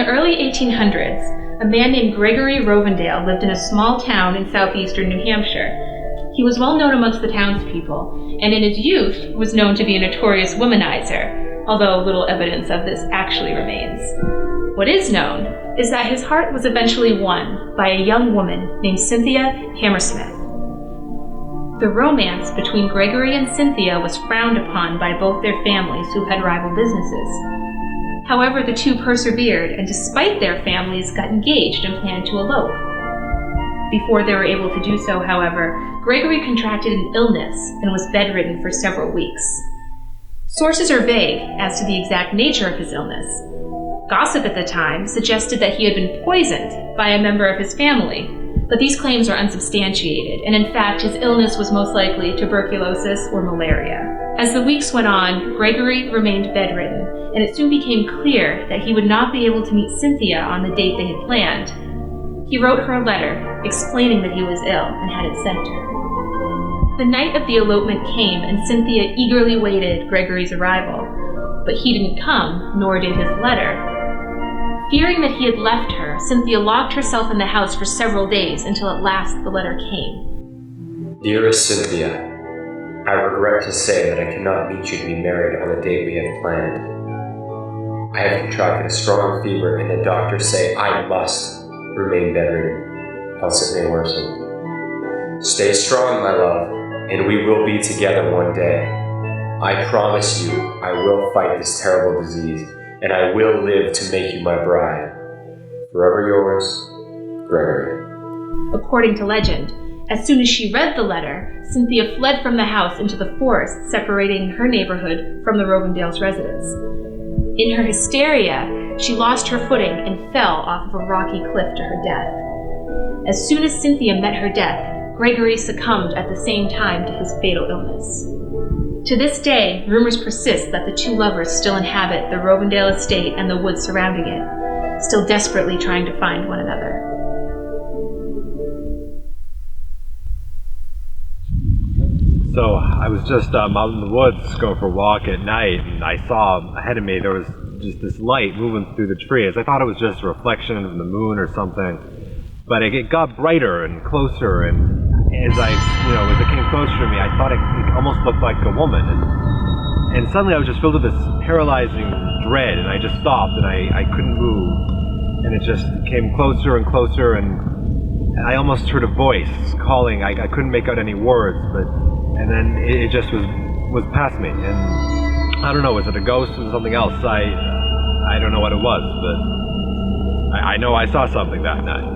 the early 1800s, a man named Gregory Rovendale lived in a small town in southeastern New Hampshire. He was well known amongst the townspeople, and in his youth was known to be a notorious womanizer, although little evidence of this actually remains. What is known is that his heart was eventually won by a young woman named Cynthia Hammersmith. The romance between Gregory and Cynthia was frowned upon by both their families who had rival businesses. However, the two persevered, and despite their families, got engaged and planned to elope. Before they were able to do so, however, Gregory contracted an illness and was bedridden for several weeks. Sources are vague as to the exact nature of his illness. Gossip at the time suggested that he had been poisoned by a member of his family, but these claims are unsubstantiated, and in fact his illness was most likely tuberculosis or malaria. As the weeks went on, Gregory remained bedridden, and it soon became clear that he would not be able to meet Cynthia on the date they had planned. He wrote her a letter explaining that he was ill and had it sent to her. The night of the elopement came, and Cynthia eagerly waited Gregory's arrival, but he didn't come, nor did his letter. Fearing that he had left her, Cynthia locked herself in the house for several days until at last the letter came. Dearest Cynthia, I regret to say that I cannot meet you to be married on the date we have planned. I have contracted a strong fever, and the doctors say I must remain bedridden, else it may worsen. Stay strong, my love, and we will be together one day. I promise you I will fight this terrible disease, and I will live to make you my bride. Forever yours, Gregory. According to legend, as soon as she read the letter, Cynthia fled from the house into the forest separating her neighborhood from the Rovendales' residence. In her hysteria, she lost her footing and fell off of a rocky cliff to her death. As soon as Cynthia met her death, Gregory succumbed at the same time to his fatal illness. To this day, rumors persist that the two lovers still inhabit the Rovendale estate and the woods surrounding it, still desperately trying to find one another. So I was just out in the woods going for a walk at night, and I saw ahead of me there was just this light moving through the trees. I thought it was just a reflection of the moon or something, but it got brighter and closer, and as it came closer to me, I thought it almost looked like a woman, and suddenly I was just filled with this paralyzing dread, and I just stopped, and I couldn't move, and it just came closer and closer, and I almost heard a voice calling. I couldn't make out any words, and then it just was past me, and I don't know, was it a ghost or something else? I don't know what it was, but I know I saw something that night.